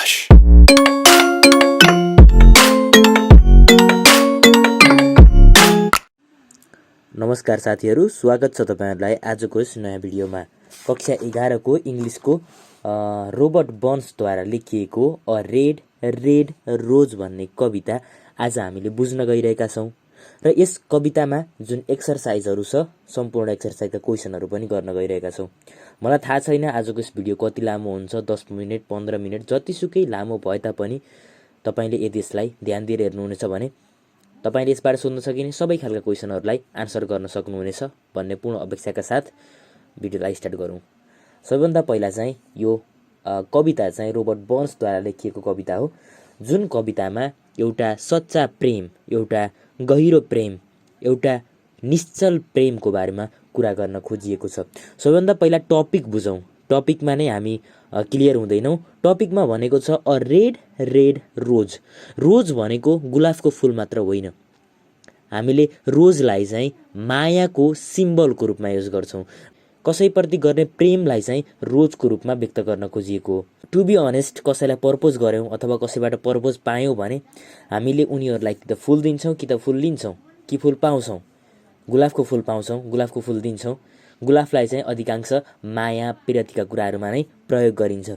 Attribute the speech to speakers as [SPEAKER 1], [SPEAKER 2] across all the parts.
[SPEAKER 1] प्रकाश।
[SPEAKER 2] नमस्कार साथीहरू, स्वागत छ तपाईहरुलाई आजको यस नयाँ भिडियोमा। कक्षा 11 को इंग्लिशको रोबर्ट बर्न्सद्वारा लेखिएको अ रेड रेड रोज भन्ने कविता आज हामीले बुझ्न गइरहेका छौं र यस कवितामा जुन एक्सरसाइजहरु छ सम्पूर्ण एक्सरसाइजका क्वेशनहरु पनि गर्न गइरहेका छौं। मलाई थाहा छैन आजको यस भिडियो कति लामो हुन्छ, 10 मिनेट 15 मिनेट जतिसुकै लामो भए तापनि तपाईले यदि यसलाई ध्यान दिएर हेर्नुहुनेछ भने तपाईले यसबाट सोध्न सकिने सबै खालका क्वेशनहरुलाई आन्सर गर्न सक्नुहुनेछ भन्ने पूर्ण अपेक्षाका साथ भिडियोलाई स्टार्ट गरौं। सबैभन्दा पहिला चाहिँ यो कविता चाहिँ रोबर्ट बर्न्सद्वारा लेखिएको कविता हो, जुन कवितामा एउटा सच्चा प्रेम, एउटा गहिरो प्रेम, एउटा निश्चल प्रेमको बारेमा कुरा गर्न खोजिएको छ। सबैभन्दा पहिला टपिक बुझौं। टपिकमा नै हामी क्लियर हुँदैनौं। टपिकमा भनेको छ अ रेड रेड रोज। रोज भनेको गुलाबको फूल मात्र होइन। हामीले रोजलाई चाहिँ मायाको सिम्बलको रूपमा युज गर्छौं। कसैप्रति गर्ने प्रेमलाई चाहिँ रोजको रूपमा व्यक्त गर्न खोजिएको हो। टु बी अनेस्ट, कसैलाई प्रपोज गर्यौं अथवा कसैबाट प्रपोज पायौं भने हामीले उनीहरुलाई कि त फूल दिन्छौं कि त फूल लिन्छौं कि फूल पाउँछौं। गुलाबको फूल पाउँछौं, गुलाबको फूल दिन्छौं। गुलाबलाई चाहिँ अधिकांश माया प्रीतिका कुराहरुमा नै प्रयोग गरिन्छ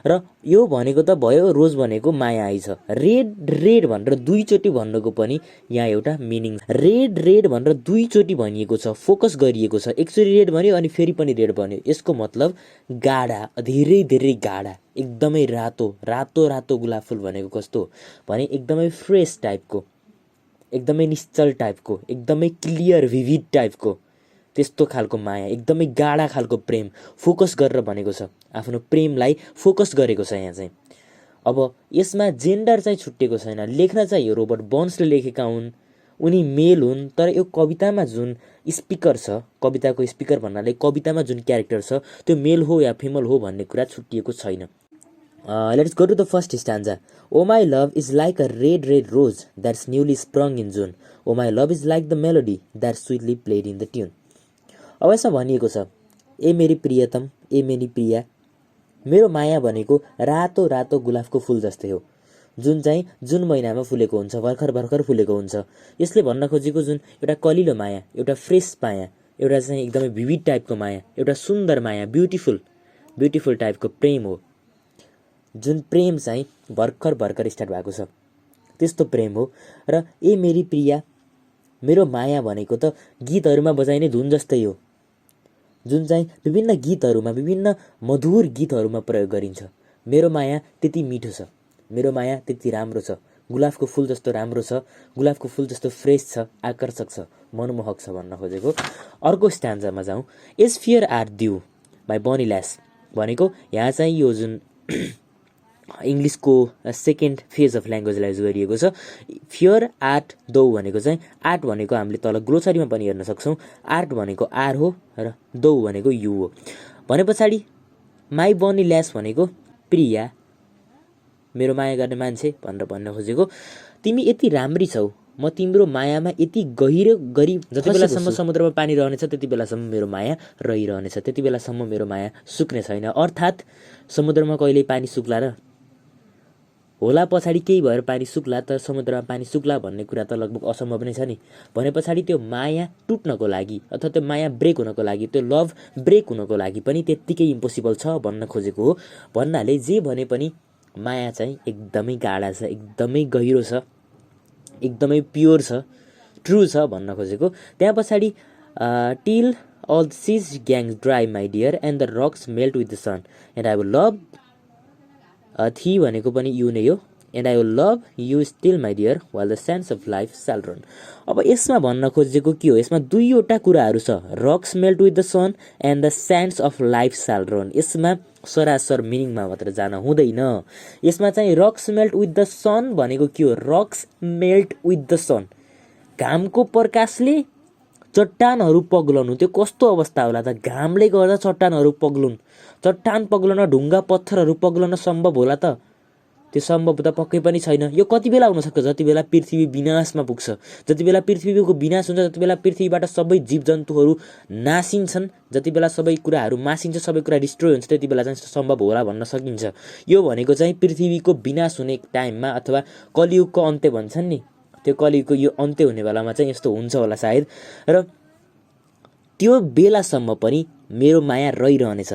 [SPEAKER 2] र यो भनेको त भयो रोज भनेको माया आइछ। रेड रेड भनेर दुई चोटी भन्नुको पनि यहाँ एउटा मिनिङ। रेड रेड भनेर दुई चोटी भनिएको छ, फोकस गरिएको छ। एकचोटी रेड भन्यो अनि फेरि पनि रेड भन्यो। यसको मतलब गाढा, धेरै धेरै गाढा, एकदमै रातो रातो रातो गुलाब फूल भनेको कस्तो भने एकदमै फ्रेश टाइपको, एकदमै निश्चल टाइपको, एकदमै क्लियर भिभिड टाइपको, त्यस्तो खालको माया, एकदमै गाढा खालको प्रेम फोकस गरेर भनेको छ। आफ्नो प्रेमलाई फोकस गरेको छ यहाँ चाहिँ। अब यसमा जेन्डर चाहिँ छुट्टेको छैन। लेख्न चाहिँ यो रोबर्ट बर्न्सले लेखेका हुन्, उनी मेल हुन्, तर यो कवितामा जुन स्पिकर छ, कविताको स्पिकर भन्नाले कवितामा जुन क्यारेक्टर छ त्यो मेल हो या फिमेल हो भन्ने कुरा छुट्टिएको छैन। Let's go to the first stanza. Oh my love is like a red red rose that's newly sprung in June. Oh my love is like the melody that's sweetly played in the tune. अब यसमा भनिएको छ, ए मेरी प्रियतम, ए मेरी प्रिया, मेरो माया भनेको रातो रातो गुलाबको फूल जस्तै हो, जुन चाहिँ जुन महिनामा फुलेको हुन्छ, भर्खर भर्खर फुलेको हुन्छ। यसले भन्न खोजेको जुन एउटा कलिलो माया, एउटा फ्रेश माया, एउटा चाहिँ एकदमै भिभिड टाइपको माया, एउटा सुन्दर माया, ब्युटिफुल टाइपको प्रेम हो। जुन प्रेम चाहिँ भर्खर भर्खर स्टार्ट भएको छ त्यस्तो प्रेम हो। र ए मेरी प्रिया, मेरो माया भनेको त गीतहरुमा बजाइने धुन जस्तै हो, जुन चाहिँ विभिन्न गीतहरुमा, विभिन्न मधुर गीतहरुमा प्रयोग गरिन्छ। मेरो माया त्यति मिठो छ, मेरो माया त्यति राम्रो छ, गुलाबको फूल जस्तो राम्रो छ, गुलाबको फूल जस्तो फ्रेश छ, आकर्षक छ, मनमोहक छ भन्न खोजेको। अर्को स्ट्यान्जामा जाउँ। As fear are due by bunny lash भनेको यहाँ चाहिँ यो जुन इंग्लिशको सेकेन्ड फेज अफ ल्याङ्ग्वेजलाई युज गरिएको छ। फियर आर्ट दौ भनेको चाहिँ आर्ट भनेको हामीले तल ग्लोसरीमा पनि हेर्न सक्छौं। आर्ट भनेको आर हो र दौ भनेको यु हो। भने पछाडि माई बनी ल्यास भनेको प्रिया, मेरो माया गर्ने मान्छे भनेर भन्न खोजेको। तिमी यति राम्री छौ, म तिम्रो मायामा यति गहिरो गरी जति बेलासम्म समुद्रमा पानी रहनेछ त्यति बेलासम्म मेरो माया रहिरहनेछ, त्यति बेलासम्म मेरो माया सुक्ने छैन। अर्थात् समुद्रमा कहिल्यै पानी सुक्ला र होला पछाडि केही भएर पानी सुक्ला, तर समुद्रमा पानी सुक्ला भन्ने कुरा त लगभग असम्भव नै छ नि। भने पछाडि त्यो माया टुट्नको लागि अथवा त्यो माया ब्रेक हुनको लागि, त्यो लभ ब्रेक हुनको लागि पनि त्यत्तिकै इम्पोसिबल छ भन्न खोजेको हो। भन्नाले जे भने पनि माया चाहिँ एकदमै गाढा छ, एकदमै गहिरो छ, एकदमै प्योर छ, ट्रु छ भन्न खोजेको। त्यहाँ पछाडि till all the seas gangs dry my dear and the rocks melt with the sun and I will love थी भनेको पनि यु नै हो, and I will love you still my dear while the sands of life shall run। अब यसमा भन्न खोजेको के हो, यसमा दुईवटा कुराहरू छ, rocks melt with the sun and the sands of life shall run। यसमा सरासर मिनिङमा मात्र जान हुँदैन। यसमा चाहिँ rocks melt with the sun भनेको के हो, rocks melt with the sun, घामको प्रकाशले चट्टानहरू पग्लनु। त्यो कस्तो अवस्था होला त, घामले गर्दा चट्टानहरू पग्लुन्, चट्टान पग्लन, ढुङ्गा पत्थरहरू पग्लन सम्भव होला त? त्यो सम्भव त पक्कै पनि छैन। यो कति बेला हुनसक्छ? जति बेला पृथ्वी विनाशमा पुग्छ, जति बेला पृथ्वीको विनाश हुन्छ, जति बेला पृथ्वीबाट सबै जीवजन्तुहरू नासिन्छन्, जति बेला सबै कुराहरू मासिन्छ, सबै कुरा डिस्ट्रोय हुन्छ, त्यति बेला चाहिँ सम्भव होला भन्न सकिन्छ। यो भनेको चाहिँ पृथ्वीको विनाश हुने टाइममा अथवा कलियुगको अन्त्य भन्छन् नि, त्यो कलियुगको यो अन्त्य हुने बेलामा चाहिँ यस्तो हुन्छ होला सायद। र त्यो बेलासम्म पनि मेरो माया रहिरहनेछ।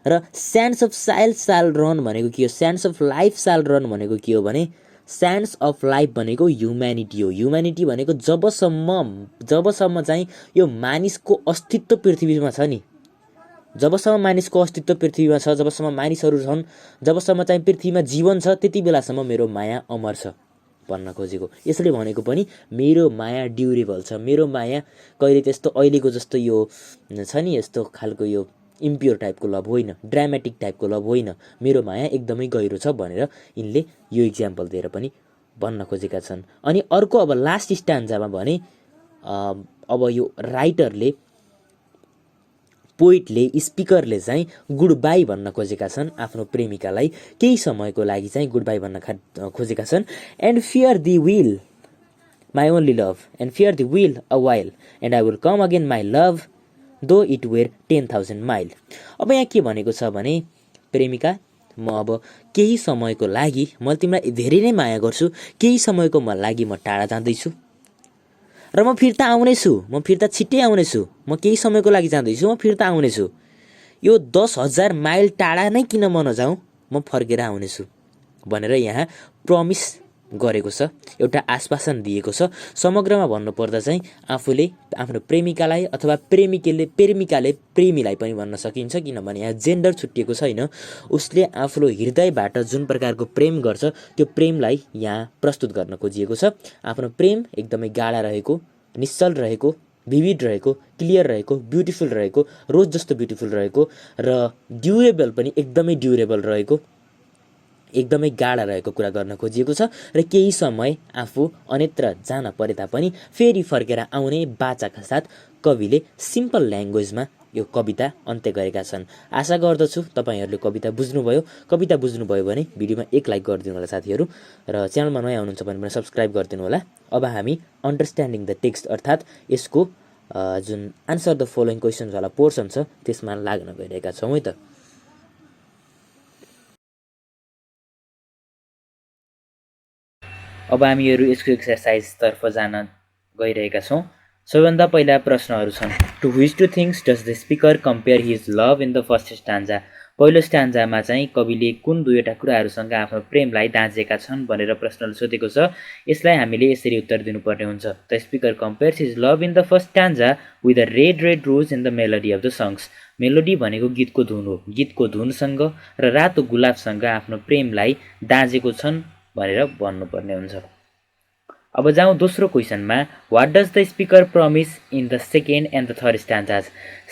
[SPEAKER 2] र स्यान्ड्स अफ साइल साल रन भनेको के हो? स्यान्ड्स अफ लाइफ साल रन भनेको के हो भने स्यान्ड्स अफ लाइफ भनेको ह्युम्यानिटी हो। ह्युम्यानिटी भनेको जबसम्म चाहिँ यो मानिसको अस्तित्व पृथ्वीमा छ नि, जबसम्म मानिसको अस्तित्व पृथ्वीमा छ, जबसम्म मानिसहरू छन्, जबसम्म चाहिँ पृथ्वीमा जीवन छ, त्यति बेलासम्म मेरो माया अमर छ भन्न खोजेको। यसले भनेको पनि मेरो माया ड्युरेबल छ। मेरो माया कहिले त्यस्तो अहिलेको जस्तो यो छ नि यस्तो खालको यो इम्प्योर टाइपको लभ होइन, ड्रामेटिक टाइपको लभ होइन। मेरो माया एकदमै गहिरो छ भनेर यिनले यो इक्जाम्पल दिएर पनि भन्न खोजेका छन्। अनि अर्को अब लास्ट स्टान्जामा भने अब यो राइटरले, पोइटले, स्पिकरले चाहिँ गुड बाई भन्न खोजेका छन् आफ्नो प्रेमिकालाई। केही समयको लागि चाहिँ गुड बाई भन्न खोजेका छन्। And fear the will my only love, and fear the will a while, and I will come again my love though it were 10,000 mile. अब यहाँ के भनेको छ भने प्रेमिका, म अब केही समयको लागि, म तिमीलाई धेरै नै माया गर्छु, केही समयको लागि म टाढा जाँदैछु र म फिर्ता आउनेछु, म फिर्ता छिट्टै आउनेछु, म केही समयको लागि जाँदैछु, म फिर्ता आउनेछु। यो 10,000 माइल टाढा नै किन म नजाउँ, म फर्केर आउनेछु भनेर यहाँ प्रमिस गरेको छ, एउटा आश्वासन दिएको छ। समग्रमा भन्नुपर्दा चाहिँ आफूले आफ्नो प्रेमिकालाई अथवा प्रेमिकाले प्रेमीलाई पनि भन्न सकिन्छ, किनभने यहाँ जेन्डर छुट्टिएको छैन। उसले आफ्नो हृदयबाट जुन प्रकारको प्रेम गर्छ त्यो प्रेमलाई यहाँ प्रस्तुत गर्न खोजिएको छ। आफ्नो प्रेम एकदमै गाढा रहेको, निश्चल रहेको, विविड रहेको, क्लियर रहेको, ब्युटिफुल रहेको, रोज जस्तो ब्युटिफुल रहेको र ड्युरेबल पनि एकदमै ड्युरेबल रहेको, एकदमै गाढा रहेको कुरा गर्न खोजिएको छ। र केही समय आफू अन्यत्र जान परे तापनि फेरि फर्केर आउने बाचाका साथ कविले सिम्पल ल्याङ्ग्वेजमा यो कविता अन्त्य गरेका छन्। आशा गर्दछु तपाईँहरूले कविता बुझ्नुभयो। कविता बुझ्नुभयो भने भिडियोमा एक लाइक गरिदिनु होला साथीहरू, र च्यानलमा नयाँ हुनुहुन्छ भने पनि सब्सक्राइब गरिदिनु होला। अब हामी अन्डरस्ट्यान्डिङ द टेक्स्ट अर्थात् यसको जुन आन्सर द फलोइङ क्वेसन्स वाला पोर्सन छ त्यसमा लाग्न गइरहेका छौँ है त। अब हामीहरू यसको एक्सर्साइजतर्फ जान गइरहेका छौँ। सबैभन्दा पहिला प्रश्नहरू छन्। To which two things does the speaker compare his love in the first stanza. पहिलो स्टान्जामा चाहिँ कविले कुन दुईवटा कुराहरूसँग आफ्नो प्रेमलाई दाँजेका छन् भनेर प्रश्नले सोधेको छ। यसलाई हामीले यसरी उत्तर दिनुपर्ने हुन्छ। The speaker compares his love in the first stanza with the red red rose in the melody of the songs. Melody भनेको गीतको धुन हो। गीतको धुनसँग र रातो गुलाबसँग आफ्नो प्रेमलाई दाँजेको छन् भनेर भन्नुपर्ने हुन्छ। अब जाउँ दोस्रो क्वेसनमा। What does the speaker promise in the second and the third stanzas.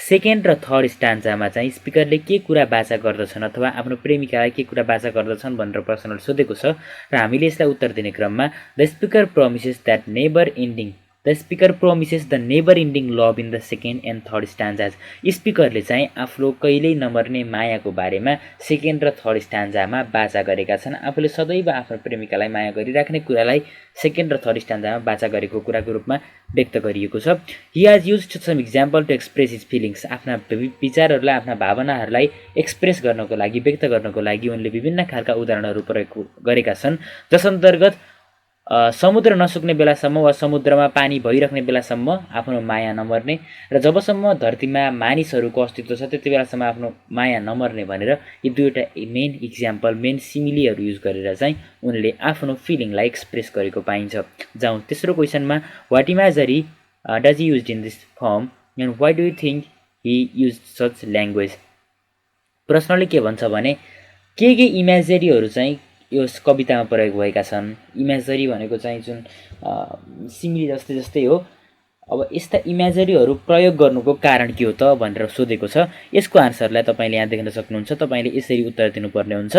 [SPEAKER 2] Second र थर्ड स्टान्जामा चाहिँ स्पिकरले के कुरा बाचा गर्दछन् अथवा आफ्नो प्रेमिकालाई के कुरा बाचा गर्दछन् भनेर प्रश्नले सोधेको छ र हामीले यसलाई उत्तर दिने क्रममा the speaker promises that never ending the speaker promises the never ending love in the second and third stanzas. स्पिकरले चाहिँ आफ्नो कहिल्यै नमर्ने मायाको बारेमा सेकेन्ड र थर्ड स्टान्जामा बाचा गरेका छन्। आफूले सदैव आफ्नो प्रेमिकालाई माया गरिराख्ने कुरालाई सेकेन्ड र थर्ड स्टान्जामा बाचा गरेको कुराको रूपमा व्यक्त गरिएको छ। He has used some example to express his feelings. आफ्ना विचारहरूलाई, आफ्ना भावनाहरूलाई एक्सप्रेस गर्नको लागि, व्यक्त गर्नको लागि उनले विभिन्न खालका उदाहरणहरू प्रयोग गरेका छन्, जस अन्तर्गत समुद्र नसुक्ने बेलासम्म वा समुद्रमा पानी भइराख्ने बेलासम्म आफ्नो माया नमर्ने र जबसम्म धरतीमा मानिसहरूको अस्तित्व छ त्यति बेलासम्म आफ्नो माया नमर्ने भनेर यी दुईवटा मेन इक्जाम्पल, मेन सिमिलीहरू युज गरेर चाहिँ उनले आफ्नो फिलिङलाई एक्सप्रेस गरेको पाइन्छ। जाउँ तेस्रो क्वेसनमा। What imagery does he used in this form and why do you think he use such language. प्रश्नले के भन्छ भने के इमेजरीहरू चाहिँ यो कवितामा प्रयोग भएका छन्। इमेजरी भनेको चाहिँ जुन सिमिली जस्तै हो। अब यस्ता इमेजरीहरू प्रयोग गर्नुको कारण के हो त भनेर सोधेको छ। यसको आन्सरलाई तपाईँले यहाँ देख्न सक्नुहुन्छ। तपाईँले यसरी उत्तर दिनुपर्ने हुन्छ।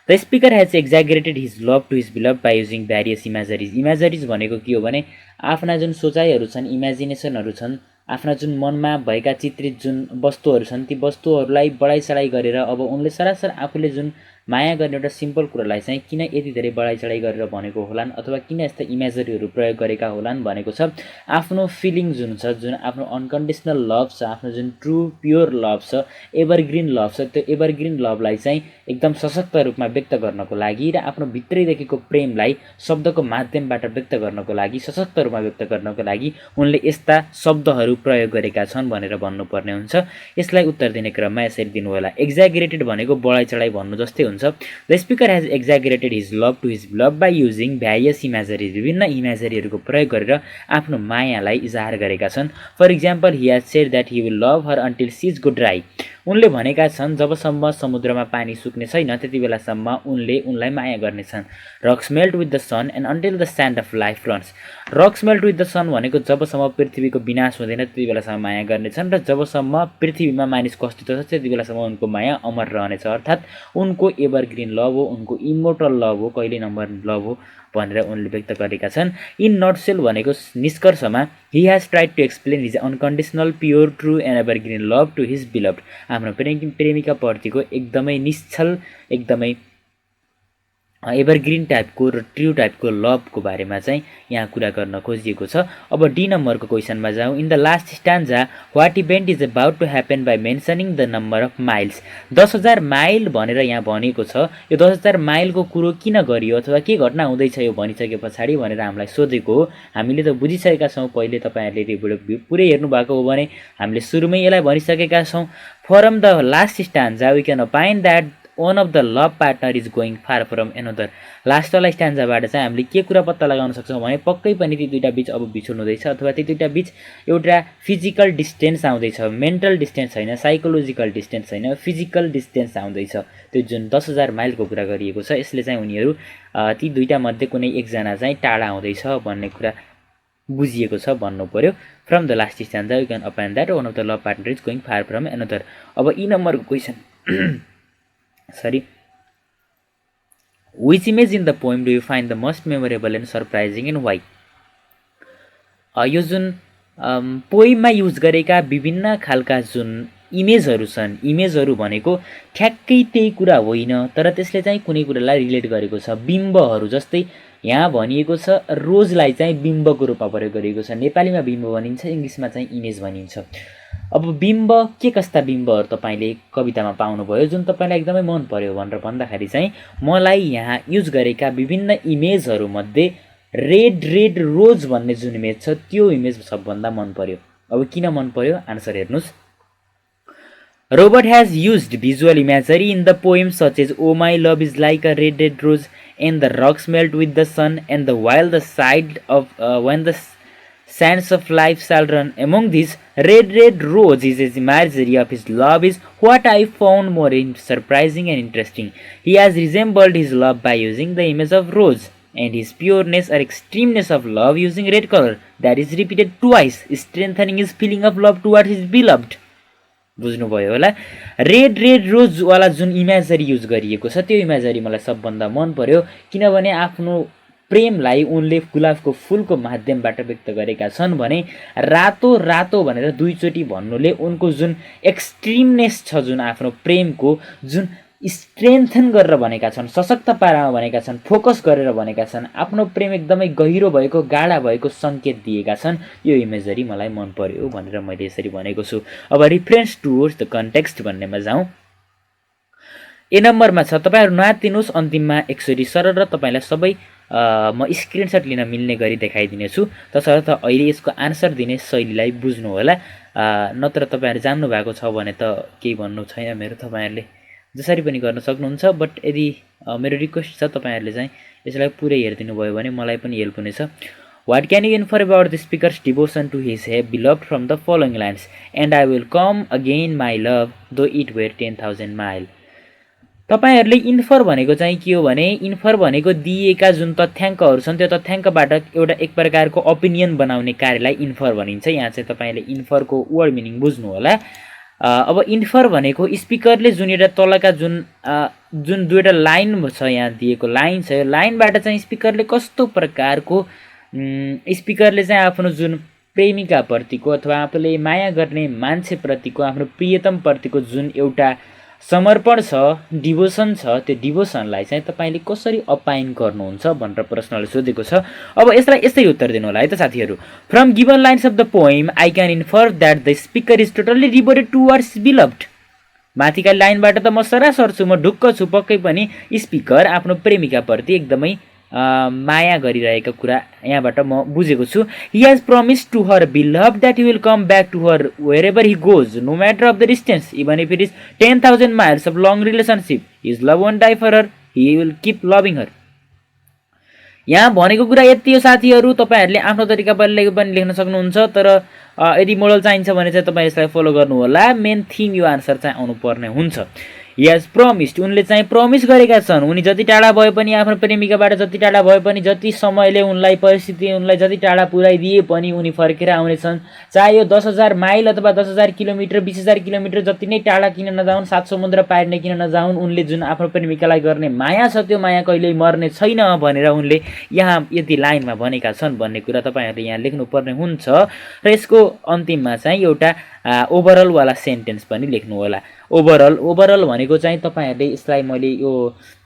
[SPEAKER 2] The speaker has exaggerated his love to his beloved by using various imageries. Imageries भनेको के हो भने आफ्ना जुन सोचाइहरू छन्, इमेजिनेसनहरू छन्, आफ्ना जुन मनमा भएका चित्रित जुन वस्तुहरू छन् ती वस्तुहरूलाई बढाइचढाइ गरेर अब उनले सरासर आफूले जुन माया गर्ने एउटा सिम्पल कुरालाई चाहिँ किन यति धेरै बढाइचढाइ गरेर भनेको होलान् अथवा किन यस्ता इमेजरीहरू प्रयोग गरेका होलान् भनेको छ आफ्नो फिलिङ जुन छ, जुन आफ्नो अनकन्डिसनल लभ छ, आफ्नो जुन ट्रु प्योर लभ छ, एभरग्रिन लभ छ, त्यो एभरग्रिन लभलाई चाहिँ एकदम सशक्त रूपमा व्यक्त गर्नको लागि र आफ्नो भित्रैदेखिको प्रेमलाई शब्दको माध्यमबाट व्यक्त गर्नको लागि, सशक्त रूपमा व्यक्त गर्नको लागि उनले यस्ता शब्दहरू प्रयोग गरेका छन् भनेर भन्नुपर्ने हुन्छ। यसलाई उत्तर दिने क्रममा यसरी दिनु होला। एक्जागरेटेड भनेको बढाइचढाइ भन्नु जस्तै हुन्छ। The speaker has exaggerated his love to his love by using various imagery, विभिन्न इमेजरीहरूको प्रयोग गरेर आफ्नो मायालाई इजहार गरेका छन्। For example, he has said that he will love her until she is go dry. उनले भनेका छन् जबसम्म समुद्रमा पानी सुक्ने छैन त्यति बेलासम्म उनले उनलाई माया गर्नेछन्। Rocks melt with the sun and until the sand of life runs. Rocks melt with the sun भनेको जबसम्म पृथ्वीको विनाश हुँदैन त्यति बेलासम्म माया गर्नेछन् र जबसम्म पृथ्वीमा मानिसको अस्तित्व छ त्यति बेलासम्म उनको माया अमर रहनेछ। अर्थात् उनको एभरग्रिन लभ हो, उनको इमोर्टल लभ हो, कहिले नम्बर लभ हो भनेर उनले व्यक्त गरेका छन्। इन नटसेल भनेको निष्कर्षमा he has tried to explain his unconditional pure true and evergreen love to his beloved. आफ्नो प्रेमिकाप्रतिको एकदमै निश्चल, एकदमै एभरग्रिन टाइपको र ट्रु टाइपको लभको बारेमा चाहिँ यहाँ कुरा गर्न खोजिएको छ। अब डी नम्बरको क्वेसनमा जाउँ। In the last stanza what event is about to happen by mentioning the number of miles. 10,000 mile भनेर यहाँ भनेको छ। यो 10,000 माइलको कुरो किन गरियो अथवा के घटना हुँदैछ यो भनिसके पछाडि भनेर हामीलाई सोधेको हो। हामीले त बुझिसकेका छौँ, पहिले तपाईँहरूले यो भिडियो पुरै हेर्नुभएको हो भने हामीले सुरुमै यसलाई भनिसकेका छौँ। From the last stanza we can find that one of the love partner is going far from another। लास्टवाला स्ट्यान्जाबाट चाहिँ हामीले के कुरा पत्ता लगाउन सक्छौँ भने पक्कै पनि ती दुईटा बीच अब बिछोड हुँदैछ अथवा ती दुईटा बीच एउटा फिजिकल डिस्टेन्स आउँदैछ। मेन्टल डिस्टेन्स छैन, साइकोलोजिकल डिस्टेन्स छैन, फिजिकल डिस्टेन्स आउँदैछ। त्यो जुन 10,000 माइलको कुरा गरिएको छ यसले चाहिँ उनीहरू ती दुईटा मध्ये कुनै एकजना चाहिँ टाढा हुँदैछ भन्ने कुरा बुझिएको छ भन्नु पर्यो। From the last stanza you can opine that one of the love partner is going far from another। अब ई नम्बरको question Sorry. Which image in the poem do you find the most memorable and surprising and why? यो जुन पोइममा use गरेका विभिन्न खालका जुन इमेजहरू छन्, इमेजहरू भनेको ठ्याक्कै त्यही कुरा होइन तर त्यसले चाहिँ कुनै कुरालाई रिलेट गरेको छ। बिम्बहरू जस्तै यहाँ भनिएको छ रोजलाई चाहिँ बिम्बको रूपमा प्रयोग गरिएको छ। नेपालीमा बिम्ब भनिन्छ, इङ्ग्लिसमा चाहिँ इमेज भनिन्छ। अब बिम्ब के कस्ता बिम्बहरू तपाईँले कवितामा पाउनुभयो जुन तपाईँलाई एकदमै मन पर्यो भनेर भन्दाखेरि चाहिँ मलाई यहाँ युज गरेका विभिन्न इमेजहरूमध्ये रेड रेड रोज भन्ने जुन इमेज छ त्यो इमेज सबभन्दा मन पर्यो। अब किन मन पर्यो आन्सर हेर्नुहोस्। Robert has used visual imagery in the poem such as Oh my love is like a red red rose and the rocks melt with the sun and the while the side of when the sands of life shall run. Among these, red red rose is his imagery of his love is what I found more surprising and interesting. He has resembled his love by using the image of rose and his pureness or extremeness of love using red color that is repeated twice, strengthening his feeling of love towards his beloved। बुझ्नुभयो होला। Red red रोज वाला जुन imagery use गरिएको छ त्यो imagery मलाई सबभन्दा मन पर्यो किनभने आफ्नो प्रेमलाई उनले गुलाबको फुलको माध्यमबाट व्यक्त गरेका छन् भने रातो रातो भनेर दुईचोटि भन्नुले उनको जुन एक्सट्रिमनेस छ, जुन आफ्नो प्रेमको जुन स्ट्रेन्थन गरेर भनेका छन्, सशक्त पारामा भनेका छन्, फोकस गरेर भनेका छन्, आफ्नो प्रेम एकदमै गहिरो भएको गाढा भएको सङ्केत दिएका छन्। यो इमेजरी मलाई मन पर्यो भनेर मैले यसरी भनेको छु। अब रिफरेन्स टुवर्ड्स द कन्टेक्स्ट भन्नेमा जाउँ। ए नम्बरमा छ, तपाईँहरू नआत्तिनुहोस्, अन्तिममा एकचोटि सरल र तपाईँलाई सबै म स्क्रिनसट लिन मिल्ने गरी देखाइदिनेछु। तसर्थ अहिले यसको आन्सर दिने शैलीलाई बुझ्नु होला, नत्र तपाईँहरू जान्नु भएको छ भने त केही भन्नु छैन मेरो, तपाईँहरूले जसरी पनि गर्न सक्नुहुन्छ। बट यदि मेरो रिक्वेस्ट छ तपाईँहरूले चाहिँ यसलाई पुरै हेरिदिनु भयो भने मलाई पनि हेल्प हुनेछ। What can you infer about the speaker's devotion to his beloved from the following lines and I will come again my love though it were 10,000 mile. तपाईँहरूले इन्फर भनेको चाहिँ के हो भने इन्फर भनेको दिएका जुन तथ्याङ्कहरू छन् त्यो तथ्याङ्कबाट एउटा एक प्रकारको ओपिनियन बनाउने कार्यलाई इन्फर भनिन्छ। यहाँ चाहिँ तपाईँले इन्फरको वर्ड मिनिङ बुझ्नु होला। अब इन्फर भनेको स्पिकरले जुन एउटा तलका जुन दुईवटा लाइन छ, यहाँ दिएको लाइन छ, यो लाइनबाट चाहिँ स्पिकरले कस्तो प्रकारको स्पिकरले चाहिँ आफ्नो जुन
[SPEAKER 1] प्रेमिकाप्रतिको अथवा आफूले माया गर्ने मान्छेप्रतिको आफ्नो प्रियतमप्रतिको जुन एउटा समर्पण छ, डिभोसन छ, त्यो डिभोसनलाई चाहिँ तपाईँले कसरी अपाइन गर्नुहुन्छ भनेर प्रश्नले सोधेको छ। अब यसलाई यसरी उत्तर दिनु होला है त साथीहरू। From given lines of the poem I can infer that the speaker is totally devoted towards beloved. माथिका लाइनबाट त म सरासर छु, म ढुक्क छु, पक्कै पनि स्पिकर आफ्नो प्रेमिकाप्रति एकदमै माया गरिरहेको कुरा यहाँबाट म बुझेको छु। He has promise to her beloved that he will come back to her wherever he goes no matter of the distance even if it is 10,000 miles of long relationship his love won't die for her he will keep loving her. यहाँ भनेको कुरा यति हो साथीहरू, तपाईँहरूले आफ्नो तरिकाले पनि लेख्न सक्नुहुन्छ, तर यदि मोडल चाहिन्छ भने चाहिँ तपाईँ यसलाई फलो गर्नु होला। मेन थिम यो आन्सर चाहिँ आउनुपर्ने हुन्छ। यस प्रमिस्ड, उनले चाहिँ प्रमिस गरेका छन्, उनी जति टाढा भए पनि आफ्नो प्रेमिकाबाट जति टाढा भए पनि, जति समयले उनलाई परिस्थिति उनलाई जति टाढा पुर्याइदिए पनि उनी फर्केर आउनेछन्। चाहे यो 10,000 माइल अथवा 10,000 किलोमिटर 20,000 किलोमिटर जति नै टाढा किन नजाउन्, 7 समुद्र पार नै किन नजाउन्, उनले जुन आफ्नो प्रेमिकालाई गर्ने माया छ त्यो माया कहिल्यै मर्ने छैन भनेर उनले यहाँ यति लाइनमा भनेका छन् भन्ने कुरा तपाईँहरूले यहाँ लेख्नुपर्ने हुन्छ। र यसको अन्तिममा चाहिँ एउटा ओभरअल वाला सेन्टेन्स पनि लेख्नु होला। ओभरअल भनेको चाहिँ तपाईँहरूले यसलाई मैले यो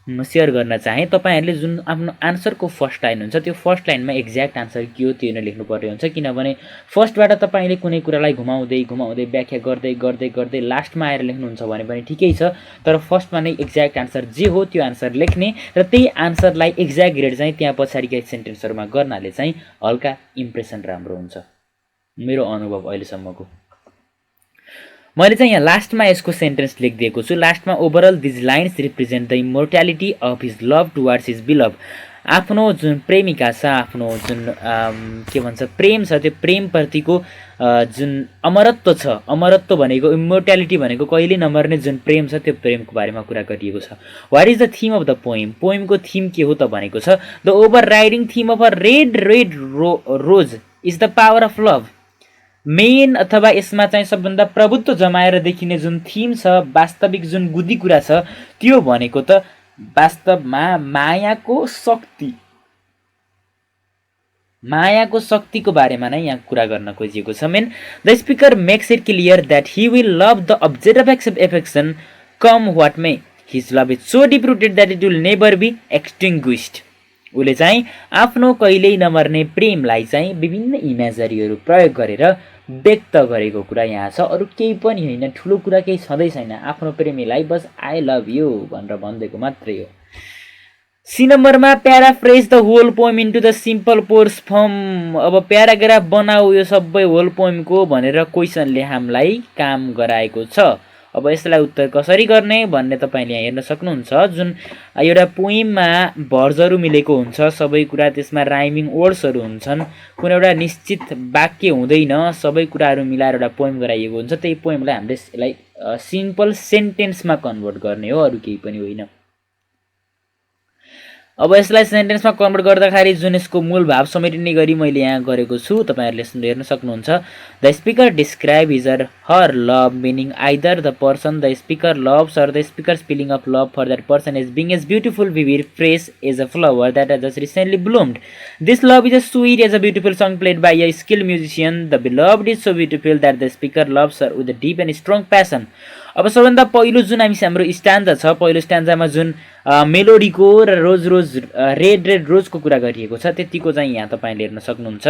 [SPEAKER 1] सेयर गर्न चाहेँ। तपाईँहरूले जुन आफ्नो आन्सरको फर्स्ट लाइन हुन्छ त्यो फर्स्ट लाइनमा एक्ज्याक्ट आन्सर के हो त्यो नै लेख्नुपर्ने हुन्छ, किनभने फर्स्टबाट तपाईँले कुनै कुरालाई घुमाउँदै घुमाउँदै व्याख्या गर्दै गर्दै गर्दै लास्टमा आएर लेख्नुहुन्छ भने पनि ठिकै छ, तर फर्स्टमा नै एक्ज्याक्ट आन्सर जे हो त्यो आन्सर लेख्ने र त्यही आन्सरलाई एक्ज्याक्ट ग्रेड चाहिँ त्यहाँ पछाडिका सेन्टेन्सहरूमा गर्नाले चाहिँ हल्का इम्प्रेसन राम्रो हुन्छ, मेरो अनुभव अहिलेसम्मको। मैले चाहिँ यहाँ लास्टमा यसको सेन्टेन्स लेखिदिएको छु। लास्टमा overall these lines represent the immortality of his love towards his beloved. आफ्नो जुन प्रेमिका छ, आफ्नो जुन के भन्छ प्रेम छ, त्यो प्रेमप्रतिको जुन अमरत्व छ, अमरत्व भनेको इमोर्ट्यालिटी भनेको कहिले नमर्ने जुन प्रेम छ त्यो प्रेमको बारेमा कुरा गरिएको छ। What is the theme of the poem, पोएमको थिम के हो त भनेको छ। The overriding theme of a red red rose is the power of love. Main अथवा यसमा चाहिँ सबभन्दा प्रभुत्व जमाएर देखिने जुन थिम छ, वास्तविक जुन गुदी कुरा छ त्यो भनेको त वास्तवमा मायाको शक्ति, मायाको शक्तिको बारेमा नै यहाँ कुरा गर्न खोजिएको छ। Main the speaker makes it clear that he will love the object of affection come what may, his love is so deep rooted that it will never be extinguished. उसले चाहिँ आफ्नो कहिल्यै नमर्ने प्रेमलाई चाहिँ विभिन्न इमेजरीहरू प्रयोग गरेर व्यक्त गरेको कुरा यहाँ छ, अरू केही पनि होइन, ठुलो कुरा केही छँदै छैन। आफ्नो प्रेमीलाई बस आई लभ यु भनेर भनिदिएको मात्रै हो। सी नम्बरमा paraphrase the whole poem into the simple prose form. अब प्याराग्राफ बनाऊ यो सबै होल पोएमको भनेर क्वेसनले हामीलाई काम गराएको छ। अब यसलाई उत्तर कसरी गर्ने भन्ने तपाईँले यहाँ हेर्न सक्नुहुन्छ। जुन एउटा पोइममा भर्जहरू मिलेको हुन्छ, सबै कुरा त्यसमा राइमिङ वर्ड्सहरू हुन्छन्, कुनै एउटा निश्चित वाक्य हुँदैन, सबै कुराहरू मिलाएर एउटा पोइम गराइएको हुन्छ। त्यही पोइमलाई हामीले यसलाई सिम्पल सेन्टेन्समा कन्भर्ट गर्ने हो, अरू केही पनि होइन। अब यसलाई सेन्टेन्समा कन्भर्ट गर्दाखेरि जुन यसको मूल भाव समेटिने गरी मैले यहाँ गरेको छु तपाईँहरूले हेर्न सक्नुहुन्छ। The speaker describe his or her love meaning either the person the speaker loves or the speaker's feeling of love for that person as being as beautiful vivid fresh as a flower that has just recently bloomed. This love is a sweet as a beautiful song played by a skilled musician. The beloved is so beautiful that the speaker loves her with a deep and strong passion. अब सबभन्दा पहिलो जुन हाम्रो स्ट्यान्जा छ, पहिलो स्ट्यान्जामा जुन मेलोडीको र रोज रोज red red रोजको कुरा गरिएको छ त्यतिको चाहिँ यहाँ तपाईँले हेर्न सक्नुहुन्छ।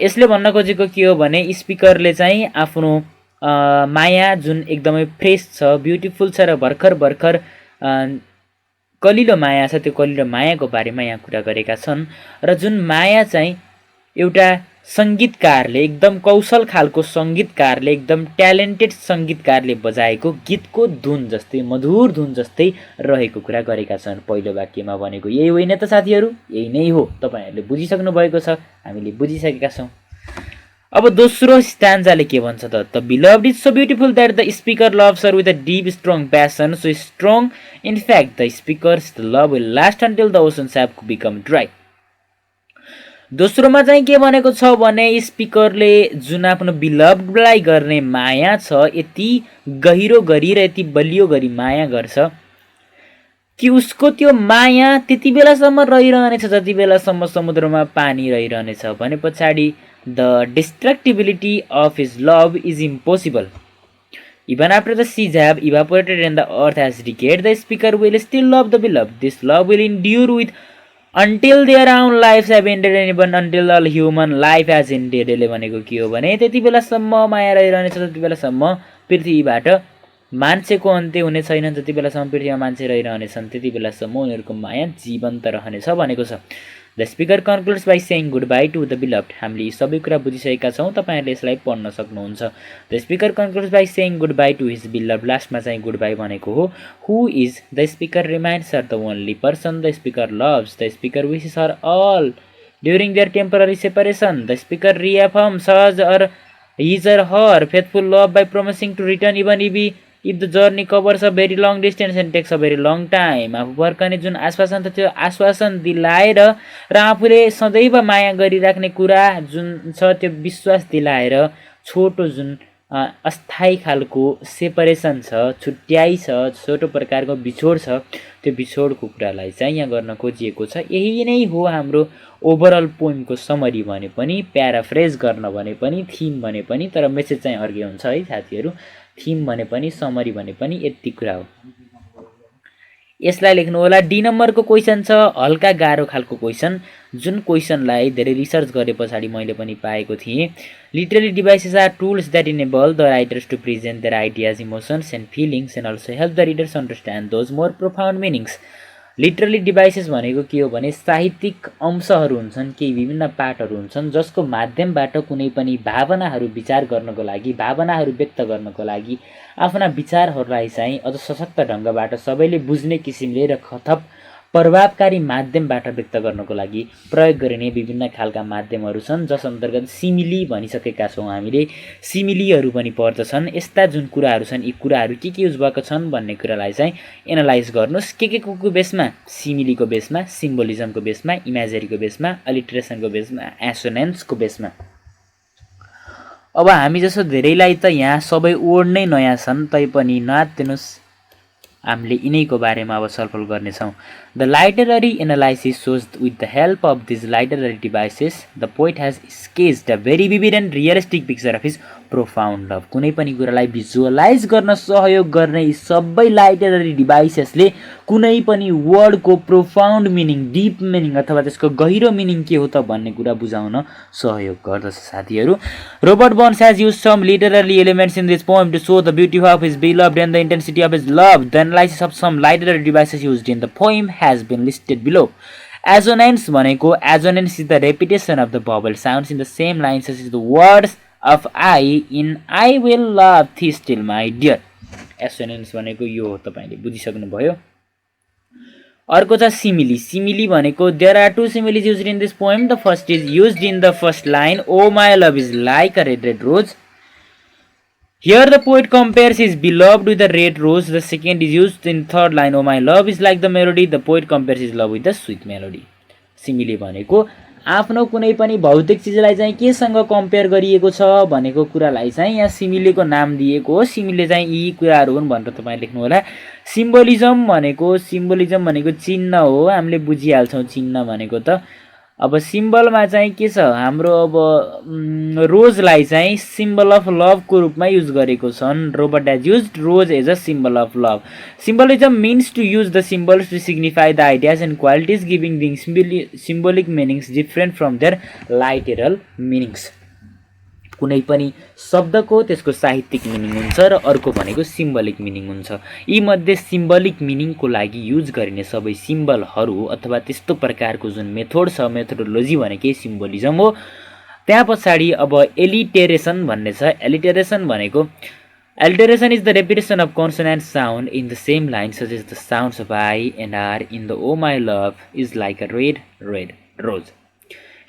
[SPEAKER 1] यसले भन्न खोजेको के हो भने स्पिकरले चाहिँ आफ्नो माया जुन एकदमै फ्रेस छ, ब्युटिफुल छ र भर्खर भर्खर कलिलो माया छ, त्यो कलिलो मायाको बारेमा यहाँ कुरा गरेका छन्। र जुन माया चाहिँ एउटा सङ्गीतकारले, एकदम कौशल खालको सङ्गीतकारले, एकदम ट्यालेन्टेड सङ्गीतकारले बजाएको गीतको धुन जस्तै, मधुर धुन जस्तै रहेको कुरा गरेका छन्। पहिलो वाक्यमा भनेको यही होइन त साथीहरू? यही नै हो, तपाईँहरूले बुझिसक्नु भएको छ, हामीले बुझिसकेका छौँ। अब दोस्रो स्ट्यान्जाले के भन्छ त? The beloved is so beautiful that the speaker loves her with a deep strong passion, so strong in fact the speaker's love will last until the oceans have become dry. दोस्रोमा चाहिँ के भनेको छ भने स्पिकरले जुन आफ्नो बिलभडलाई गर्ने माया छ यति गहिरो गरी र यति बलियो गरी माया गर्छ कि उसको त्यो माया त्यति बेलासम्म रहिरहनेछ जति बेलासम्म समुद्रमा पानी रहिरहनेछ भने पछाडि The destructibility of his love is impossible. Even after the seas have evaporated and the earth has decayed, the speaker will still love the beloved. This love will endure with until their own lives have ended and even until all human life has ended. यसले भनेको के हो भने त्यति बेलासम्म माया रहिरहनेछ जति बेलासम्म पृथ्वीबाट मान्छेको अन्त्य हुने छैन, जति बेलासम्म पृथ्वीमा मान्छे रहिरहनेछन् त्यति बेलासम्म उनीहरूको माया जीवन्त रहनेछ भनेको छ। The speaker concludes by saying goodbye to the beloved. हामीले यी सबै कुरा बुझिसकेका छौँ, तपाईँहरूले यसलाई पढ्न सक्नुहुन्छ। The speaker concludes by saying goodbye to his beloved. लास्टमा चाहिँ गुड बाई भनेको हो। Who is the speaker reminds her the only person the speaker loves. The speaker wishes her all during their temporary separation. The speaker reaffirms his or her faithful love by promising to return even if the journey covers a very long distance and takes a very long time। आफू फर्कने जुन आश्वासन छ त्यो आश्वासन दिलाएर र आफूले सदैव माया गरिराख्ने कुरा जुन छ त्यो विश्वास दिलाएर छोटो जुन अस्थायी खालको सेपरेसन छ, छुट्याइ छ, छोटो प्रकारको बिछोड छ, त्यो बिछोडको कुरालाई चाहिँ यहाँ गर्न खोजिएको छ। यही नै हो हाम्रो ओभरअल पोइमको समरी भने पनि, प्याराफ्रेज गर्न भने पनि, थीम भने पनि, तर मेसेज चाहिँ अर्कै हुन्छ है साथीहरू। थीम भने पनि, समरी भने पनि यति कुरा हो। यसलाई लेख्नु होला। डी नम्बरको क्वेसन छ हल्का गाह्रो खालको क्वेसन, जुन क्वेसनलाई धेरै रिसर्च गरे पछाडि मैले पनि पाएको थिएँ। Literary devices are tools that enable the writers to present their ideas, emotions and feelings and also help the readers understand those more profound meanings. Literally devices भनेको के हो भने साहित्यिक अंशहरू हुन्छन्, केही विभिन्न पाठहरू हुन्छन् जसको माध्यमबाट कुनै पनि भावनाहरू विचार गर्नको लागि, भावनाहरू व्यक्त गर्नको लागि, आफ्ना विचारहरूलाई चाहिँ अझ सशक्त ढङ्गबाट सबैले बुझ्ने किसिमले र थप प्रभावकारी माध्यमबाट व्यक्त गर्नको लागि प्रयोग गरिने विभिन्न खालका माध्यमहरू छन्, जस अन्तर्गत सिमिली भनिसकेका छौँ हामीले। सिमिलीहरू पनि पर्दछन्। यस्ता जुन कुराहरू छन् यी कुराहरू के युज भएका छन् भन्ने कुरालाई चाहिँ एनालाइज गर्नुहोस्। के बेसमा, सिमिलीको बेसमा, सिम्बोलिजमको बेसमा, इमेजरीको बेसमा, अलिट्रेसनको बेसमा, एसोनेन्सको बेसमा। अब हामी जस्तो धेरैलाई त यहाँ सबै वर्ड नै नयाँ छन्, तैपनि नातिनुस् हामीले यिनैको बारेमा अब छलफल गर्नेछौँ। The literary analysis shows with the help of these literary devices the poet has sketched a very vivid and realistic picture of his profound love. कुनै पनि कुरालाई भिजुअलाइज गर्न सहयोग गर्ने यी सबै लाइटररी डिभाइसेसले कुनै पनि वर्डको प्रोफाउन्ड मिनिङ, डिप मिनिङ अथवा त्यसको गहिरो मिनिङ के हो त भन्ने कुरा बुझाउन सहयोग गर्दछ साथीहरू। Robert Burns has used some literary elements in this poem to show the beauty of his beloved and the intensity of his love. The analysis of some literary devices used in the poem has been listed below. Assonance भनेको, assonance is the repetition of the vowel sounds in the same lines as the words of I in I will love thee still my dear। assonance भनेको यो हो, तपाईले बुझिसक्नुभयो। अर्को छ simile. Simile भनेको there are two similes used in this poem. The first is used in the first line, O my love is like a red red rose. Here the poet compares his beloved with the red rose. The second is used in third line, O my love is like the melody. The poet compares his love with the sweet melody. Simile भनेको आफ्नो कुनै पनि भौतिक चिजलाई चाहिँ केसँग compare गरिएको छ भनेको कुरालाई चाहिँ यहाँ सिमिलीको नाम दिएको हो। सिमिली चाहिँ यी कुराहरू हुन् भनेर तपाईँ लेख्नु होला। सिम्बोलिजम भनेको चिन्ह हो। हामीले बुझिहाल्छौँ चिन्ह भनेको त। अब सिम्बलमा चाहिँ के छ, हाम्रो अब रोजलाई चाहिँ सिम्बल अफ लभको रूपमा युज गरेको छन्। Robert has used rose as a symbol of love. Symbolism means to use the symbols to signify the ideas and qualities giving thing symbolic meanings different from their literal meanings. कुनै पनि शब्दको त्यसको साहित्यिक meaning हुन्छ र अर्को भनेको symbolic meaning हुन्छ। यी मध्ये सिम्बलिक मिनिङको लागि युज गरिने सबै सिम्बलहरू अथवा त्यस्तो प्रकारको जुन मेथड छ, मेथोडोलोजी भनेकै सिम्बोलिजम हो। त्यहाँ पछाडि अब एलिटेरेसन भन्ने छ। एलिटेरेसन भनेको, alliteration is the repetition of consonant sound in the same line such as the sounds of I and R in the O my love is like a red red rose.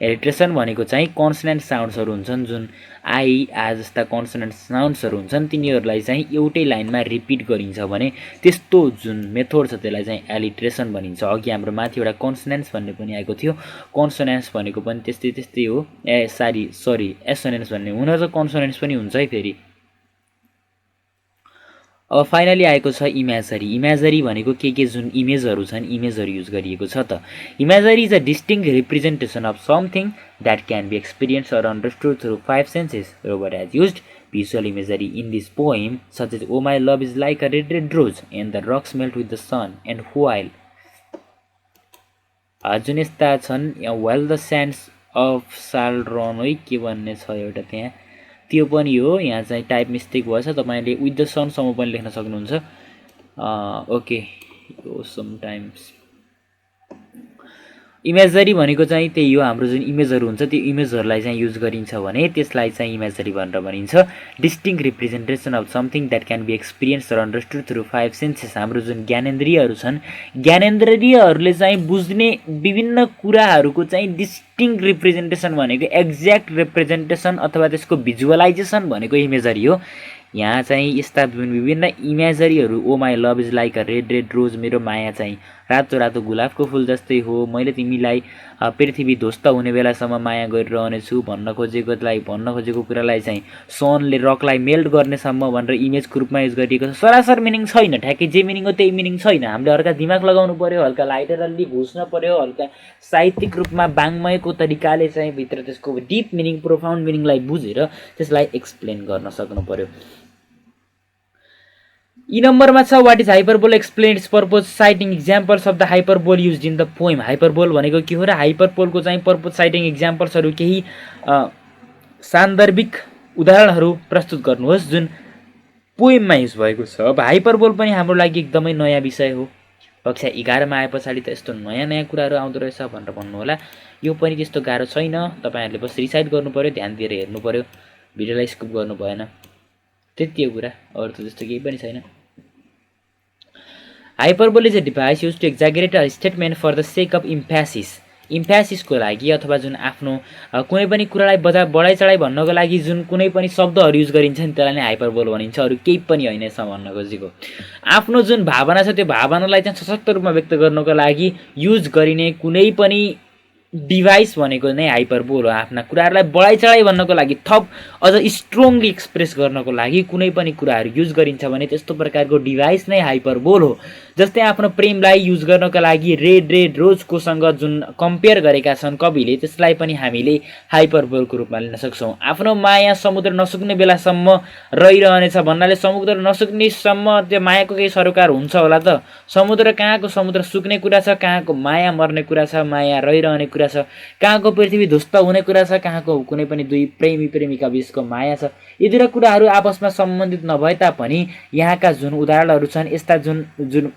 [SPEAKER 1] Alliteration भनेको चाहिँ consonant साउन्ड्सहरू हुन्छन्, जुन I आ जस्ता consonant साउन्ड्सहरू हुन्छन्, तिनीहरूलाई चाहिँ एउटै लाइनमा रिपिट गरिन्छ भने त्यस्तो जुन मेथड छ त्यसलाई चाहिँ एलिट्रेसन भनिन्छ। अघि हाम्रो माथि एउटा कन्सोनेन्ट्स भन्ने पनि आएको थियो। कन्सोनेन्ट्स भनेको पनि त्यस्तै हो। सरी एसोनेन्ट्स भन्ने हुन त कन्सोनेन्ट्स पनि हुन्छ है फेरि। अब फाइनली आएको छ इमेजरी। इमेजरी भनेको के जुन इमेजहरू छन् इमेजहरू युज गरिएको छ त। Imagery is a distinct representation of something that can be experience or understood through 5 senses. Robert has used visual imagery in this poem, such as "Oh my love is like a red red rose, and the rocks melt with the sun, and while जुन यस्ता छन् well the स्यान्ड्स of साल run है के भन्ने छ एउटा त्यहाँ, त्यो पनि हो। यहाँ चाहिँ टाइप मिस्टेक भएछ, तपाईँले विथ द सनसम्म पनि लेख्न सक्नुहुन्छ। ओके, यो समटाइम्स इमेजरी भनेको चाहिँ त्यही हो, हाम्रो जुन इमेजहरू हुन्छ त्यो इमेजहरूलाई चाहिँ युज गरिन्छ भने त्यसलाई चाहिँ इमेजरी भनेर भनिन्छ। Distinct representation of something that can be experience र अन्डरस्टुड थ्रु 5 सेन्सेस। हाम्रो जुन ज्ञानेन्द्रियहरू छन्, ज्ञानेन्द्रियहरूले चाहिँ बुझ्ने विभिन्न कुराहरूको चाहिँ डिस्टिङ्क्ट रिप्रेजेन्टेसन भनेको एक्ज्याक्ट रिप्रेजेन्टेसन अथवा त्यसको भिजुअलाइजेसन भनेको इमेजरी हो। यहाँ चाहिँ यस्ता विभिन्न इमेजरीहरू, O my love is like a red red rose, मेरो माया चाहिँ रातो रातो गुलाबको फुल जस्तै हो, मैले तिमीलाई पृथ्वी ध्वस्त हुने बेलासम्म माया गरिरहनेछु भन्न खोजेको कुरालाई चाहिँ सनले रकलाई मेल्ट गर्नेसम्म भनेर इमेजको रूपमा युज गरिएको छ। सरासर मिनिङ छैन, ठ्याक्कै जे मिनिङ हो त्यही मिनिङ छैन। हामीले हल्का दिमाग लगाउनु पर्यो, हल्का लाइटरली घुस्न पर्यो, हल्का साहित्यिक रूपमा वाङ्मयको तरिकाले चाहिँ भित्र त्यसको डिप मिनिङ, प्रोफाउन्ड मिनिङलाई बुझेर त्यसलाई एक्सप्लेन गर्न सक्नु पर्यो। यी नम्बरमा छ what is hyperbole, explain its purpose, citing examples of the hyperbole use in the poem. Hyperbole भनेको के हो र हाइपरबोलको चाहिँ पर्पज, साइटिङ इक्जाम्पल्सहरू, केही सान्दर्भिक उदाहरणहरू प्रस्तुत गर्नुहोस् जुन पोइममा युज भएको छ। अब हाइपरबोल पनि हाम्रो लागि एकदमै नयाँ विषय हो। कक्षा 11मा आए पछाडि त यस्तो नयाँ नयाँ कुराहरू आउँदो रहेछ भनेर भन्नुहोला। यो पनि त्यस्तो गाह्रो छैन, तपाईँहरूले बस रिसाइट गर्नु पऱ्यो, ध्यान दिएर हेर्नु पऱ्यो, भिडियोलाई स्किप गर्नु भएन, त्यति हो कुरा, अरू त त्यस्तो केही पनि छैन। Hyperbole is a device use to exaggerate a statement for the sake of emphasis. इम्फ्यासिसको लागि अथवा जुन आफ्नो कुनै पनि कुरालाई बढाइ चढाइ भन्नको लागि जुन कुनै पनि शब्दहरू युज गरिन्छ नि त्यसलाई नै हाइपरबोल भनिन्छ, अरू केही पनि होइन यसमा भन्न खोजेको। आफ्नो जुन भावना छ त्यो भावनालाई चाहिँ सशक्त रूपमा व्यक्त गर्नको लागि युज गरिने कुनै पनि डिभाइस भनेको नै हाइपरबोल हो। आफ्ना कुराहरूलाई बढाइ चढाइ भन्नको लागि, थप अझ स्ट्रङली एक्सप्रेस गर्नको लागि कुनै पनि कुराहरू युज गरिन्छ भने त्यस्तो प्रकारको डिभाइस नै हाइपरबोल हो। जस्तै आफ्नो प्रेमलाई युज गर्नको लागि रेड रेड रोजकोसँग जुन कम्पेयर गरेका छन् कविले, त्यसलाई पनि हामीले हाइपरबोलको रूपमा लिन सक्छौँ। आफ्नो माया समुद्र नसुक्ने बेलासम्म रहिरहनेछ भन्नाले समुद्र नसुक्नेसम्म त्यो मायाको केही सरोकार हुन्छ होला त। समुद्र कहाँको समुद्र सुक्ने कुरा छ, कहाँको माया मर्ने कुरा छ, माया रहिरहने कुरा छ, कहाँको पृथ्वी ध्वस्त हुने कुरा छ, कहाँको कुनै पनि दुई प्रेमी प्रेमिका बीचको माया छ। यी दुईवटा कुराहरू आपसमा सम्बन्धित नभए तापनि यहाँका जुन उदाहरणहरू छन्, यस्ता जुन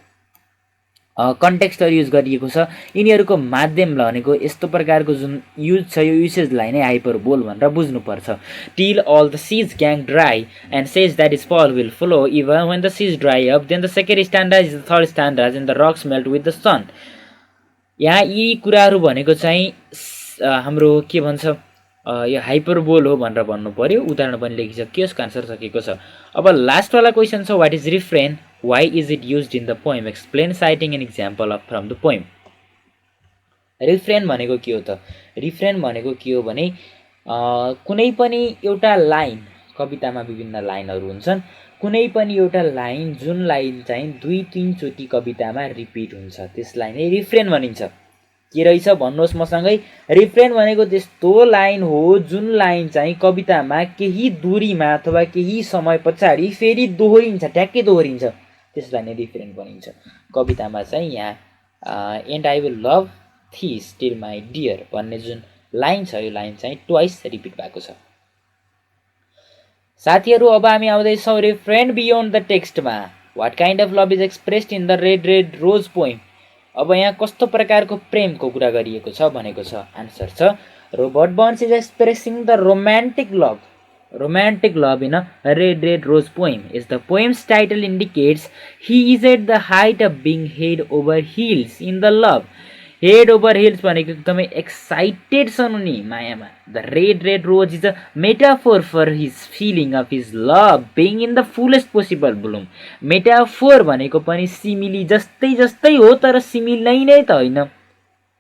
[SPEAKER 1] कन्टेक्स्टहरू युज गरिएको छ, यिनीहरूको माध्यम भनेको यस्तो प्रकारको जुन युज छ यो युसेजलाई नै हाइपरबोल भनेर बुझ्नुपर्छ। Till all the seas gang dry and says that is fall will flow even when the seas dry up then the second stanza is the third stanza and the rocks melt with the sun. यहाँ यी कुराहरू भनेको चाहिँ हाम्रो के भन्छ यो hyperbole हो भनेर भन्नु पर्यो। उदाहरण पनि लेखिसकियो, यसको आन्सर सकेको छ। अब लास्टवाला क्वेसन छ what is refrain, why is it used in the poem, explain citing an example of from the poem. Refrain भनेको के हो त? रिफ्रेन भनेको के हो भने कुनै पनि एउटा लाइन, कवितामा विभिन्न लाइनहरू हुन्छन्, कुनै पनि एउटा लाइन जुन लाइन चाहिँ 2-3 चोटि कवितामा रिपिट हुन्छ त्यसलाई नै रिफ्रेन भनिन्छ। के रहेछ भन्नुहोस् मसँगै, रिफ्रेन भनेको त्यस्तो लाइन हो जुन लाइन चाहिँ कवितामा केही दूरीमा अथवा केही समय पछाडि फेरि दोहोरिन्छ, ट्याक्कै दोहोरिन्छ, त्यसलाई नै रिफ्रेन भनिन्छ। कवितामा चाहिँ यहाँ एन्ड आई विल लभ थी स्टिल माई डियर भन्ने जुन लाइन छ यो लाइन चाहिँ ट्वाइस रिपिट भएको छ। साथीहरू अब हामी आउँदैछौँ रिफ्रेन बियोन्ड द टेक्स्टमा। What kind of love is expressed in the red red rose poem. अब यहाँ कस्तो प्रकारको प्रेमको कुरा गरिएको छ भनेको छ। आन्सर छ Robert Burns is expressing the romantic love. Romantic love in a red red rose poem. As the poem's title indicates, he is at the height of being head over heels in the love. Head over heels भनेको एकदमै excited छन् उनी मायामा। The red red rose is a metaphor for his feeling of his love being in the fullest possible bloom. Metaphor भनेको पनि simile जस्तै हो, तर सिमिली नै त होइन,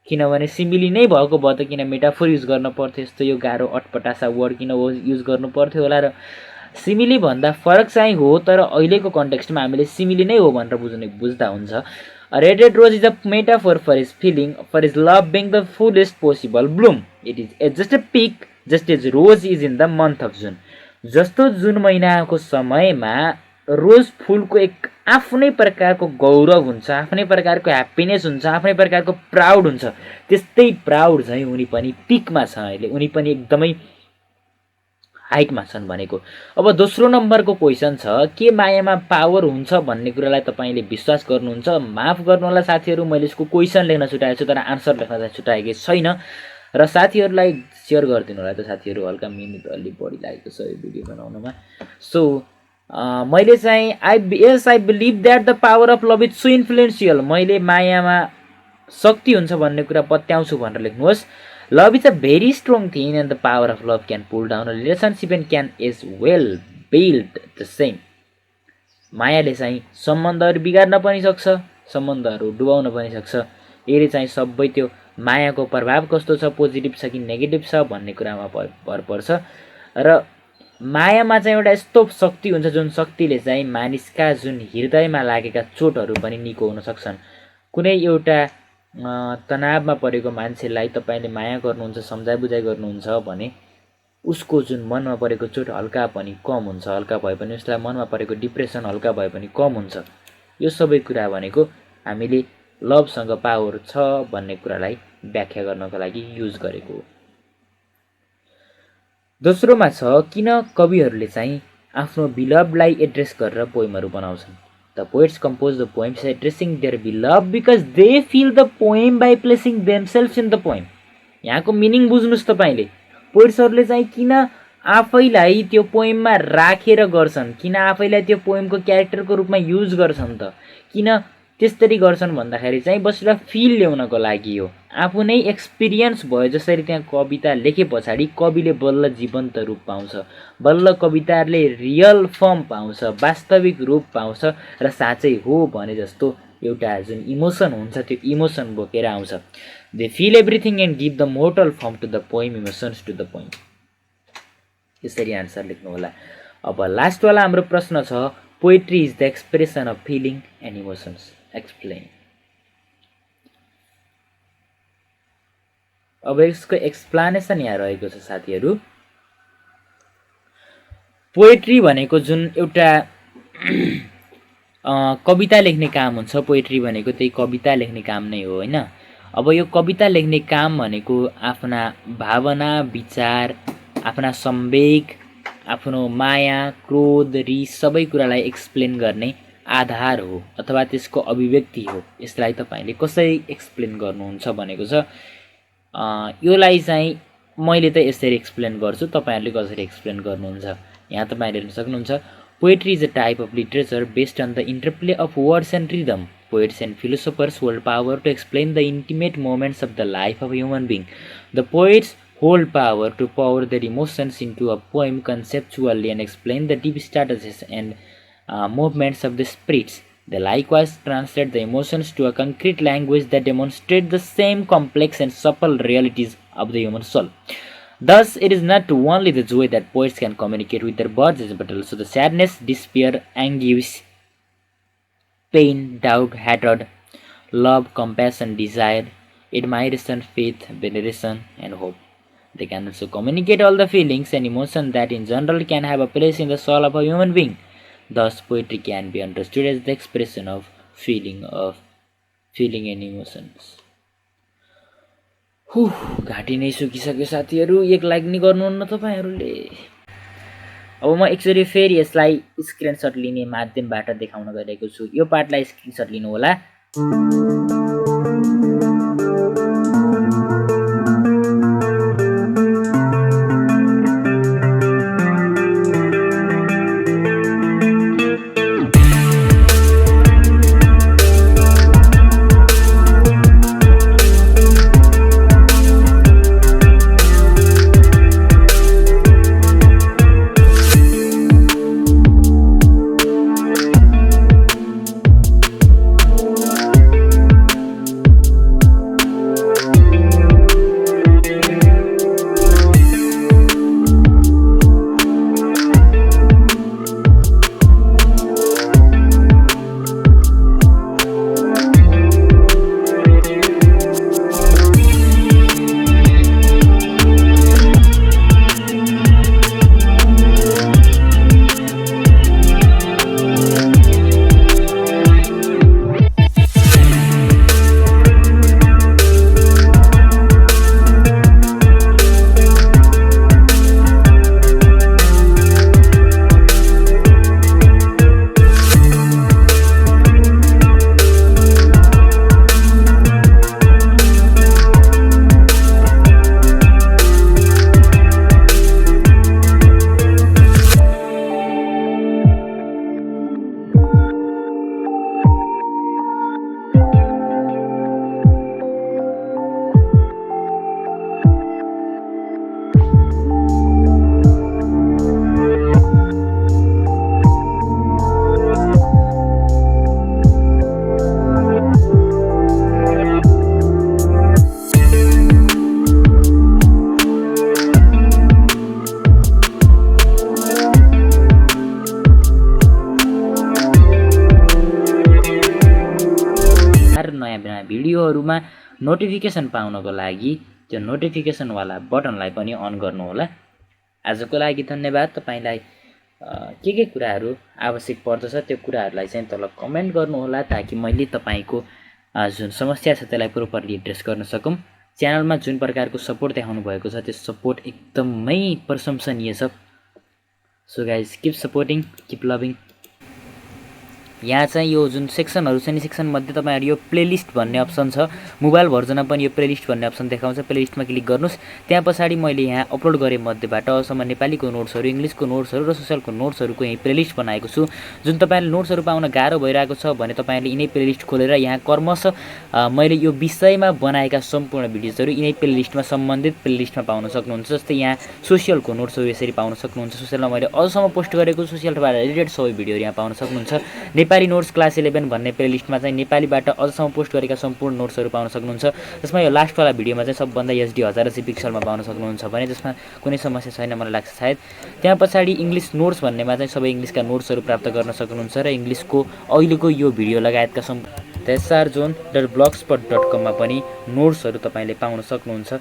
[SPEAKER 1] किनभने सिमिली नै भएको भए त किन मेटाफोर युज गर्न पर्थ्यो, यस्तो यो गाह्रो अटपटासा वर्ड किन युज गर्नु पर्थ्यो होला र सिमिली भन्दा फरक चाहिँ हो, तर अहिलेको कन्टेक्स्टमा हामीले सिमिली नै हो भनेर बुझ्दा हुन्छ। Red red rose is a metaphor for his feeling, for his love being the fullest possible bloom. It is just a peak just as rose is in the month of June. जस्तो जुन महिनाको समयमा रोज फुलको एक आफ्नै प्रकारको गौरव हुन्छ, आफ्नै प्रकारको ह्याप्पिनेस हुन्छ, आफ्नै प्रकारको प्राउड हुन्छ, त्यस्तै प्राउड चाहिँ उनी पनि पिकमा छ अहिले, उनी पनि एकदमै हाइटमा छन् भनेको। अब दोस्रो नम्बरको क्वेसन छ, के मायामा पावर हुन्छ भन्ने कुरालाई तपाईँले विश्वास गर्नुहुन्छ? माफ गर्नु होला साथीहरू, मैले यसको क्वेसन लेख्न छुटाएको छु तर आन्सर लेख्न चाहिँ छुटाएकै छैन, र साथीहरूलाई सेयर गरिदिनु होला। त साथीहरू हल्का मिहिनेत अलि बढी लागेको छ यो भिडियो बनाउनमा। सो मैले चाहिँ I believe that the power of love is so influential. मैले मायामा शक्ति हुन्छ भन्ने कुरा पत्याउँछु भनेर लेख्नुहोस्। Love is a very strong thing and the power of love can pull down a relationship and can as well build the same. मायाले चाहिँ सम्बन्धहरू बिगार्न पनि सक्छ, सम्बन्धहरू डुबाउन पनि सक्छ। यसले चाहिँ सबै त्यो मायाको प्रभाव कस्तो छ, पोजिटिभ छ कि नेगेटिभ छ भन्ने कुरामा भर पर्छ। र मायामा चाहिँ एउटा यस्तो शक्ति हुन्छ जुन शक्तिले चाहिँ मानिसका जुन हृदयमा लागेका चोटहरू पनि निको हुन सक्छन्। कुनै एउटा तनावमा परेको मान्छेलाई तपाईँले माया गर्नुहुन्छ, सम्झाइ बुझाइ गर्नुहुन्छ भने उसको जुन मनमा परेको चोट हल्का पनि कम हुन्छ, हल्का भए पनि उसलाई मनमा परेको डिप्रेसन हल्का भए पनि कम हुन्छ। यो सबै कुरा भनेको हामीले लभसँग पावर छ भन्ने कुरालाई व्याख्या गर्नको लागि युज गरेको हो। दोस्रोमा छ, किन कविहरूले चाहिँ आफ्नो बिलभलाई एड्रेस गरेर पोइमहरू बनाउँछन्? The poets compose the poems addressing their beloved because they feel the poem by placing themselves in the poem. यहाँको मिनिङ बुझ्नुहोस् तपाईँले। पोइट्सहरूले चाहिँ किन आफैलाई त्यो पोइममा राखेर गर्छन्, किन आफैलाई त्यो पोइमको क्यारेक्टरको रूपमा युज गर्छन् त? किन त्यसरी गर्छन् भन्दाखेरि चाहिँ बस एउटा फिल ल्याउनको लागि हो। आफू नै एक्सपिरियन्स भयो जसरी त्यहाँ कविता लेखे पछाडि कविले बल्ल जीवन्त रूप पाउँछ, बल्ल कविताले रियल फर्म पाउँछ, वास्तविक रूप पाउँछ र साँच्चै हो भने जस्तो एउटा जुन इमोसन हुन्छ त्यो इमोसन बोकेर आउँछ। They feel everything and give the mortal form to the poem, emotions to the poem. यसरी आन्सर लेख्नु होला। अब लास्टवाला हाम्रो प्रश्न छ, poetry is the expression of feeling and emotions, explain. अब यसको एक्सप्लेनेसन यहाँ रहेको छ साथीहरू। पोएट्री भनेको जुन एउटा कविता लेख्ने काम हुन्छ, पोएट्री भनेको त्यही कविता लेख्ने काम नै हो होइन। अब यो कविता लेख्ने काम भनेको आफ्ना भावना, विचार, आफ्ना संवेग, आफ्नो माया, क्रोध, रिस सबै कुरालाई एक्सप्लेन गर्ने आधार हो अथवा त्यसको अभिव्यक्ति हो। यसलाई तपाईँले कसरी एक्सप्लेन गर्नुहुन्छ भनेको छ। योलाई चाहिँ मैले त यसरी एक्सप्लेन गर्छु, तपाईँहरूले कसरी एक्सप्लेन गर्नुहुन्छ यहाँ तपाईँले हेर्न सक्नुहुन्छ। Poetry is a type of literature based on the interplay of words and rhythm. Poets and philosophers hold power to explain the intimate moments of the life of a human being. The poets hold power to pour their emotions into a poem conceptually and explain the deep statuses and movements of the spirits. They likewise translate the emotions to a concrete language that demonstrates the same complex and subtle realities of the human soul. Thus, it is not only the joy that poets can communicate with their words, but also the sadness, despair, anguish, pain, doubt, hatred, love, compassion, desire, admiration, faith, veneration, and hope. They can also communicate all the feelings and emotions that in general can have a place in the soul of a human being. Thus, poetry can be understood as the expression of feeling and emotions. घाँटी नै सुकिसक्यो साथीहरू, एक like नि गर्नुहुन्न तपाईहरूले। अब म एकचोटि फेरि यसलाई स्क्रिनसट लिने माध्यमबाट देखाउन गइरहेको छु। यो पार्टलाई स्क्रिनसट लिनु होला। नयाँ भिडियोहरूमा नोटिफिकेसन पाउनको लागि त्यो नोटिफिकेसनवाला बटनलाई पनि अन गर्नुहोला। आजको लागि धन्यवाद। तपाईँलाई के कुराहरू आवश्यक पर्दछ त्यो कुराहरूलाई चाहिँ तल कमेन्ट गर्नुहोला ताकि मैले तपाईँको जुन समस्या छ त्यसलाई प्रोपरली एड्रेस गर्न सकौँ। च्यानलमा जुन प्रकारको सपोर्ट देखाउनु भएको छ त्यो सपोर्ट एकदमै प्रशंसनीय छ। So guys keep supporting, keep loving. यहाँ चाहिँ यो जुन सेक्सनहरू छ नि सेक्सनमध्ये तपाईँहरू यो प्लेलिस्ट भन्ने अप्सन छ, मोबाइल भर्जनमा पनि यो प्लेलिस्ट भन्ने अप्सन देखाउँछ। प्लेलिस्टमा क्लिक गर्नुहोस्। त्यहाँ पछाडि मैले यहाँ अपलोड गरेँ मध्येबाट अहिलेसम्म नेपालीको नोट्सहरू, इङ्ग्लिसको नोट्सहरू र सोसियलको नोट्सहरूको यही प्लेलिस्ट बनाएको छु। जुन तपाईँले नोट्सहरू पाउन गाह्रो भइरहेको छ भने तपाईँले यिनै प्लेलिस्ट खोलेर यहाँ क्रमशः मैले यो विषयमा बनाएका सम्पूर्ण भिडियोजहरू यिनै प्लेलिस्टमा सम्बन्धित प्लेलिस्टमा पाउन सक्नुहुन्छ। जस्तै यहाँ सोसियलको नोट्सहरू यसरी पाउन सक्नुहुन्छ। सोसियलमा मैले अझसम्म पोस्ट गरेको सोसियलबाट रिलेटेड सबै भिडियोहरू यहाँ पाउन सक्नुहुन्छ। नेपाली नोट्स क्लास 11 भन्ने प्लेलिस्टमा चाहिँ नेपालीबाट अझसम्म पोस्ट गरेका सम्पूर्ण नोट्सहरू पाउन सक्नुहुन्छ। जसमा यो लास्टवाला भिडियोमा चाहिँ सबभन्दा HD 1080 पिक्सलमा पाउन सक्नुहुन्छ भने जसमा कुनै समस्या छैन मलाई लाग्छ सायद। त्यहाँ पछाडि इङ्ग्लिस नोट्स भन्नेमा चाहिँ सबै इङ्ग्लिसका नोट्सहरू प्राप्त गर्न सक्नुहुन्छ र इङ्ग्लिसको अहिलेको यो भिडियो लगायतका tsrzone.blogspot.com मा पनि नोट्सहरू तपाईँले पाउन सक्नुहुन्छ।